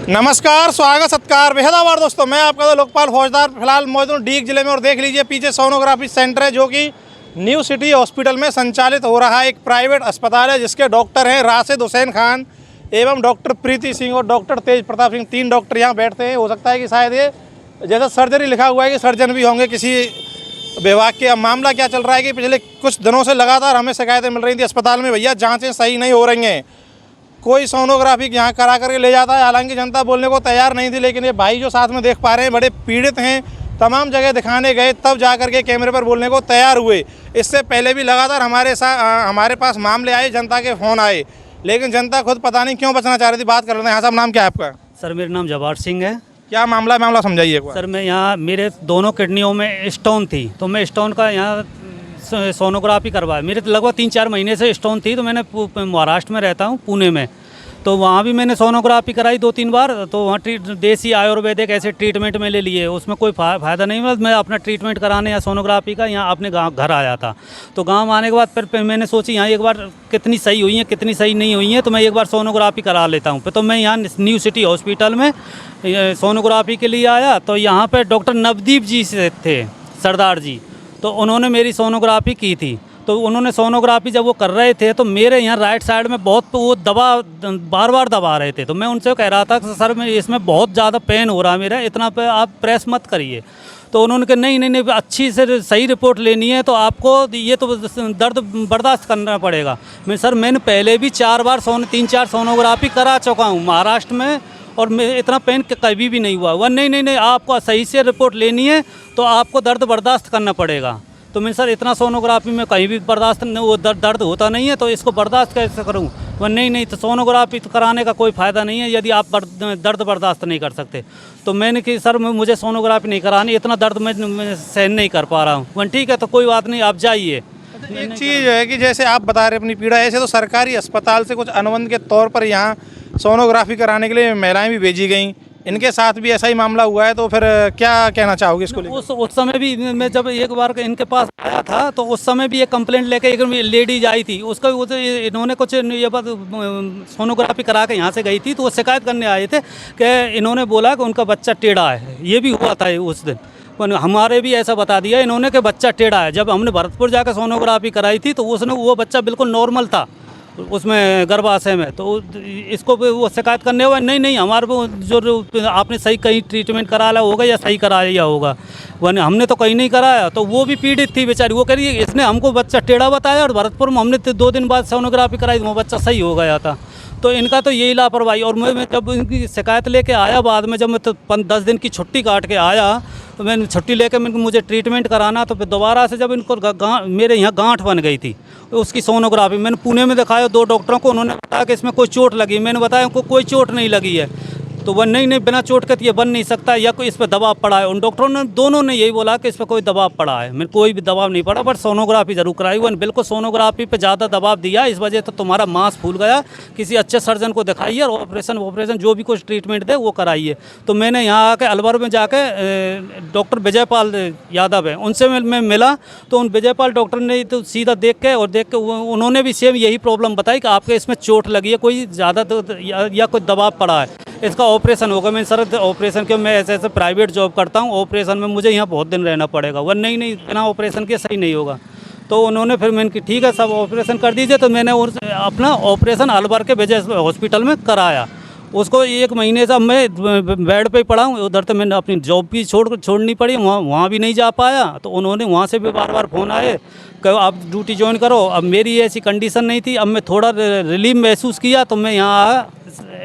नमस्कार, स्वागत सत्कार बेहद आभार दोस्तों। मैं आपका लोकपाल फौजदार फिलहाल मौजूद हूँ डीग जिले में और देख लीजिए पीछे सोनोग्राफी सेंटर है जो कि न्यू सिटी हॉस्पिटल में संचालित हो रहा है। एक प्राइवेट अस्पताल है जिसके डॉक्टर हैं राशिद हुसैन खान एवं डॉक्टर प्रीति सिंह और डॉक्टर तेज प्रताप सिंह। 3 डॉक्टर यहाँ बैठते हैं। हो सकता है कि शायद ये जैसा सर्जरी लिखा हुआ है कि सर्जन भी होंगे किसी विभाग के। अब मामला क्या चल रहा है कि पिछले कुछ दिनों से लगातार हमें शिकायतें मिल रही थी अस्पताल में, भैया जाँचें सही नहीं हो रही हैं, कोई सोनोग्राफी यहाँ करा करके ले जाता है। हालांकि जनता बोलने को तैयार नहीं थी, लेकिन ये भाई जो साथ में देख पा रहे हैं बड़े पीड़ित हैं। तमाम जगह दिखाने गए तब जा करके कैमरे पर बोलने को तैयार हुए। इससे पहले भी लगातार हमारे पास मामले आए, जनता के फ़ोन आए, लेकिन जनता खुद पता नहीं क्यों बचना चाह रही थी। बात कर लेते हैं। हाँ साहब, नाम क्या है आपका? सर मेरा नाम जवाहर सिंह है। क्या मामला समझाइए। सर मैं यहाँ मेरे दोनों किडनियों में स्टोन थी, तो मैं स्टोन का यहाँ सोनोग्राफी करवाया। मेरे तो लगभग 3-4 महीने से स्टोन थी, तो मैंने महाराष्ट्र में रहता हूँ, पुणे में, तो वहाँ भी मैंने सोनोग्राफी कराई 2-3 बार। तो वहाँ देसी आयुर्वेदिक ऐसे ट्रीटमेंट में ले लिए, उसमें कोई फ़ायदा नहीं हुआ। मैं अपना ट्रीटमेंट कराने या सोनोग्राफी का यहाँ अपने गाँव घर आया था। तो गाँव आने के बाद फिर मैंने सोची यहाँ एक बार कितनी सही हुई है कितनी सही नहीं हुई है, तो मैं एक बार सोनोग्राफी करा लेता हूँ। तो मैं यहाँ न्यू सिटी हॉस्पिटल में सोनोग्राफी के लिए आया, तो यहाँ पर डॉक्टर नवदीप जी से थे, सरदार जी, तो उन्होंने मेरी सोनोग्राफी की थी। तो उन्होंने सोनोग्राफी जब वो कर रहे थे तो मेरे यहाँ राइट साइड में बहुत वो बार बार दबा रहे थे। तो मैं उनसे कह रहा था कि सर मैं इसमें बहुत ज़्यादा पेन हो रहा है मेरा, इतना पे आप प्रेस मत करिए। तो उन्होंने कहा नहीं अच्छी से सही रिपोर्ट लेनी है तो आपको ये तो दर्द बर्दाश्त करना पड़ेगा। मैंने पहले भी 3-4 सोनोग्राफी करा चुका हूँ महाराष्ट्र में, और मैं इतना पेन कभी भी नहीं हुआ। वह नहीं आपको सही से रिपोर्ट लेनी है तो आपको दर्द बर्दाश्त करना पड़ेगा। तो मैं सर इतना सोनोग्राफी में कहीं भी बर्दाश्त वो दर्द होता नहीं है, तो इसको बर्दाश्त कैसे करूँ? वह नहीं तो सोनोग्राफी तो कराने का कोई फ़ायदा नहीं है यदि आप दर्द बर्दाश्त नहीं कर सकते। तो मैंने कि सर मुझे सोनोग्राफी नहीं करानी, इतना दर्द मैं सहन नहीं कर पा रहा हूँ। वह ठीक है तो कोई बात नहीं, आप जाइए। एक चीज़ है कि जैसे आप बता रहे अपनी पीड़ा, ऐसे तो सरकारी अस्पताल से कुछ अनुबंध के तौर पर यहाँ सोनोग्राफी कराने के लिए महिलाएं भी भेजी गई, इनके साथ भी ऐसा ही मामला हुआ है, तो फिर क्या कहना चाहोगे इसको लेकर? उस समय भी मैं जब एक बार इनके पास आया था तो उस समय भी एक कंप्लेंट लेकर एक लेडीज आई थी, उसका इन्होंने कुछ ये बात सोनोग्राफी करा के यहाँ से गई थी, तो वो शिकायत करने आए थे कि इन्होंने बोला कि उनका बच्चा टेढ़ा है। ये भी हुआ था उस दिन, हमारे भी ऐसा बता दिया इन्होंने कि बच्चा टेढ़ा है। जब हमने भरतपुर जाकर सोनोग्राफी कराई थी तो वो बच्चा बिल्कुल नॉर्मल था उसमें गर्भाशय में। तो इसको वो शिकायत करने हुआ नहीं हमारे को जो आपने सही कहीं ट्रीटमेंट कराया होगा या सही कराया होगा, वह हमने तो कहीं नहीं कराया। तो वो भी पीड़ित थी बेचारी, वो कह रही है इसने हमको बच्चा टेढ़ा बताया और भरतपुर में हमने 2 दिन बाद सोनोग्राफी कराई तो वो बच्चा सही हो गया था। तो इनका तो यही लापरवाही। और मैं जब इनकी शिकायत लेके आया बाद में, जब मैं तो 10 दिन की छुट्टी काट के आया, तो मैंने छुट्टी लेके मुझे ट्रीटमेंट कराना, तो फिर दोबारा से जब इनको मेरे यहाँ गांठ बन गई थी, उसकी सोनोग्राफी मैंने पुणे में दिखाया 2 डॉक्टरों को, उन्होंने बताया कि इसमें कोई चोट लगी। मैंने बताया उनको कोई चोट नहीं लगी है। तो वह नहीं बिना चोट के ये बन नहीं सकता, या कोई इस पर दबाव पड़ा है। उन डॉक्टरों ने दोनों ने यही बोला कि इस पर कोई दबाव पड़ा है। मैं कोई भी दबाव नहीं पड़ा, बट सोनोग्राफी जरूर कराई। वो बिल्कुल सोनोग्राफी पे ज़्यादा दबाव दिया, इस वजह से तुम्हारा मांस फूल गया, किसी अच्छे सर्जन को दिखाइए और ऑपरेशन जो भी कुछ ट्रीटमेंट दे वो कराइए। तो मैंने यहाँ आके अलवर में जाके डॉक्टर विजयपाल यादव है उनसे मैं मिला, तो उन विजयपाल डॉक्टर ने तो सीधा देख के उन्होंने भी सेम यही प्रॉब्लम बताई कि आपके इसमें चोट लगी है, कोई ज़्यादा या कोई दबाव पड़ा है, इसका ऑपरेशन होगा। मैं सर ऑपरेशन के मैं ऐसे प्राइवेट जॉब करता हूँ, ऑपरेशन में मुझे यहाँ बहुत दिन रहना पड़ेगा। वह नहीं बिना ऑपरेशन के सही नहीं होगा। तो उन्होंने फिर मैंने ठीक है सब ऑपरेशन कर दीजिए। तो मैंने अपना ऑपरेशन अलवर के विजय हॉस्पिटल में कराया। उसको 1 महीने से मैं बेड पे ही पड़ा हूँ। उधर तो मैंने अपनी जॉब भी छोड़नी पड़ी, वहाँ भी नहीं जा पाया। तो उन्होंने वहाँ से भी बार फ़ोन आए कि आप ड्यूटी ज्वाइन करो। अब मेरी ऐसी कंडीशन नहीं थी, अब मैं थोड़ा रिलीफ महसूस किया तो मैं यहाँ आया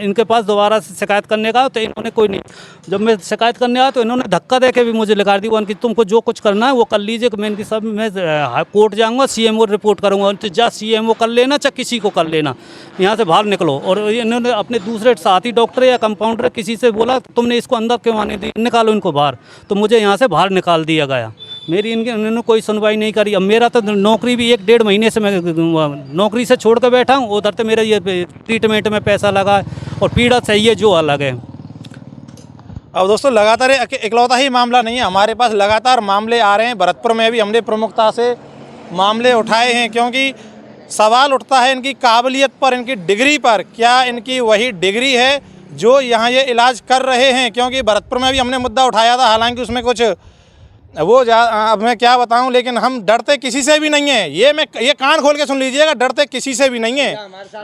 इनके पास दोबारा से शिकायत करने का। तो इन्होंने कोई नहीं, जब मैं शिकायत करने आया तो इन्होंने धक्का दे के भी मुझे लिखा दी कि तुमको जो कुछ करना है वो कर लीजिए। मैं कोर्ट जाऊँगा, CMO रिपोर्ट करूँगा, तो जा CMO कर लेना चाहे किसी को कर लेना, यहाँ से बाहर निकलो। और इन्होंने अपने दूसरे साथी डॉक्टर या कंपाउंडर किसी से बोला तुमने इसको अंदर क्यों आने दी, निकालो इनको बाहर। तो मुझे यहाँ से बाहर निकाल दिया गया। मेरी इन्होंने कोई सुनवाई नहीं करी। अब मेरा तो नौकरी भी 1-1.5 महीने से मैं नौकरी से छोड़ कर बैठा हूँ। उधर तो मेरा ये ट्रीटमेंट में पैसा लगा और पीड़ा सही है जो अलग है। अब दोस्तों लगातार इकलौता ही मामला नहीं है, हमारे पास लगातार मामले आ रहे हैं। भरतपुर में भी हमने प्रमुखता से मामले उठाए हैं, क्योंकि सवाल उठता है इनकी काबिलियत पर, इनकी डिग्री पर। क्या इनकी वही डिग्री है जो यहाँ ये इलाज कर रहे हैं, क्योंकि भरतपुर में भी हमने मुद्दा उठाया था, हालांकि उसमें कुछ वो अब मैं क्या बताऊं, लेकिन हम डरते किसी से भी नहीं है। ये कान खोल के सुन लीजिएगा, डरते किसी से भी नहीं है।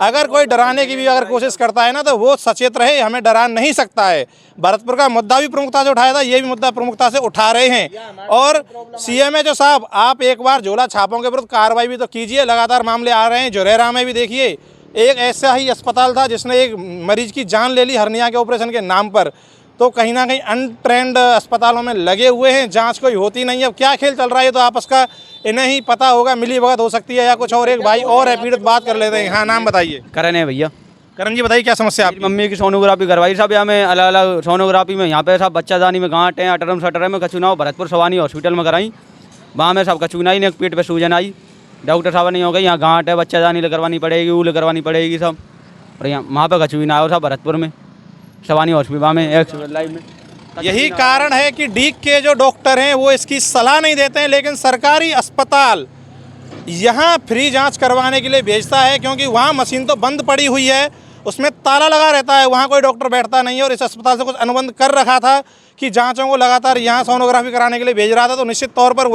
अगर कोई डराने की भी अगर कोशिश करता है ना, तो वो सचेत रहे, हमें डरा नहीं सकता है। भरतपुर का मुद्दा भी प्रमुखता से उठाया था, ये भी मुद्दा प्रमुखता से उठा रहे हैं। और CMHO साहब, आप एक बार झोला छापों के विरुद्ध कार्रवाई भी तो कीजिए। लगातार मामले आ रहे हैं। जोरेरा में भी देखिए, एक ऐसा ही अस्पताल था जिसने एक मरीज की जान ले ली हर्निया के ऑपरेशन के नाम पर। तो कहीं ना कहीं अनट्रेंड अस्पतालों में लगे हुए हैं, जांच कोई होती नहीं है। अब क्या खेल चल रहा है, तो आपस का इन्हें ही पता होगा, मिली भगत हो सकती है या कुछ और। एक भाई और है पीड़ित, बात कर लेते हैं। हाँ, नाम बताइए। करण है भैया। करण जी, बताइए क्या समस्या मेरी मम्मी की सोनोग्राफी करवाई सब यहाँ में, अलग अलग सोनोग्राफी में। यहाँ पे सब बच्चादानी में गांठ है, अटरम सटरम में कचुनाव भरतपुर सवानी हॉस्पिटल में कराई। वहाँ में सब कचुनाई ने, पेट पे सूजन आई। डॉक्टर साहब नहीं हो गई, यहाँ गांठ है, बच्चादानी करवानी पड़ेगी, ऊल करवानी पड़ेगी सब। और यहाँ वहाँ पे कचुना हो सब भरतपुर में सवानी हॉस्पिटल में लाइव में। यही कारण है कि डीग के जो डॉक्टर हैं वो इसकी सलाह नहीं देते हैं, लेकिन सरकारी अस्पताल यहाँ फ्री जांच करवाने के लिए भेजता है, क्योंकि वहाँ मशीन तो बंद पड़ी हुई है, उसमें ताला लगा रहता है, वहाँ कोई डॉक्टर बैठता नहीं है। और इस अस्पताल से कुछ अनुबंध कर रखा था कि जांचों को लगातार यहाँ सोनोग्राफी कराने के लिए भेज रहा था। तो निश्चित तौर पर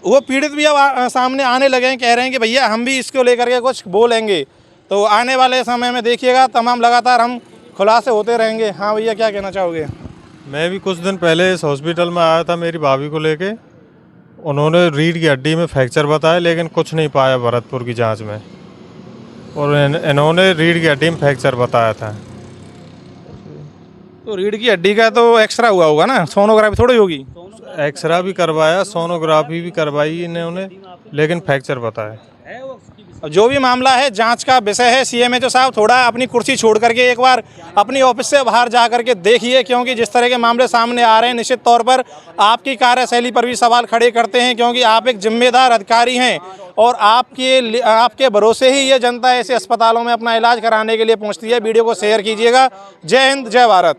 वो पीड़ित भी अब सामने आने लगे हैं, कह रहे हैं कि भैया हम भी इसको लेकर के कुछ बोलेंगे। तो आने वाले समय में देखिएगा, तमाम लगातार हम खुलासे होते रहेंगे। हाँ भैया, क्या कहना चाहोगे? मैं भी कुछ दिन पहले इस हॉस्पिटल में आया था मेरी भाभी को लेके। उन्होंने रीढ़ की हड्डी में फ्रैक्चर बताया, लेकिन कुछ नहीं पाया भरतपुर की जांच में। और इन्होंने रीढ़ की हड्डी में फ्रैक्चर बताया था। तो रीढ़ की हड्डी का तो एक्सरा हुआ होगा ना, सोनोग्राफी थोड़ी होगी। एक्सरा भी करवाया, सोनोग्राफी भी करवाई इन्होंने, लेकिन फ्रैक्चर बताया। जो भी मामला है, जांच का विषय है। CMHO साहब, थोड़ा अपनी कुर्सी छोड़ करके एक बार अपनी ऑफिस से बाहर जा करके देखिए, क्योंकि जिस तरह के मामले सामने आ रहे हैं, निश्चित तौर पर आपकी कार्यशैली पर भी सवाल खड़े करते हैं, क्योंकि आप एक जिम्मेदार अधिकारी हैं और आपके भरोसे ही ये जनता ऐसे अस्पतालों में अपना इलाज कराने के लिए पहुंचती है। वीडियो को शेयर कीजिएगा। जय हिंद, जय भारत।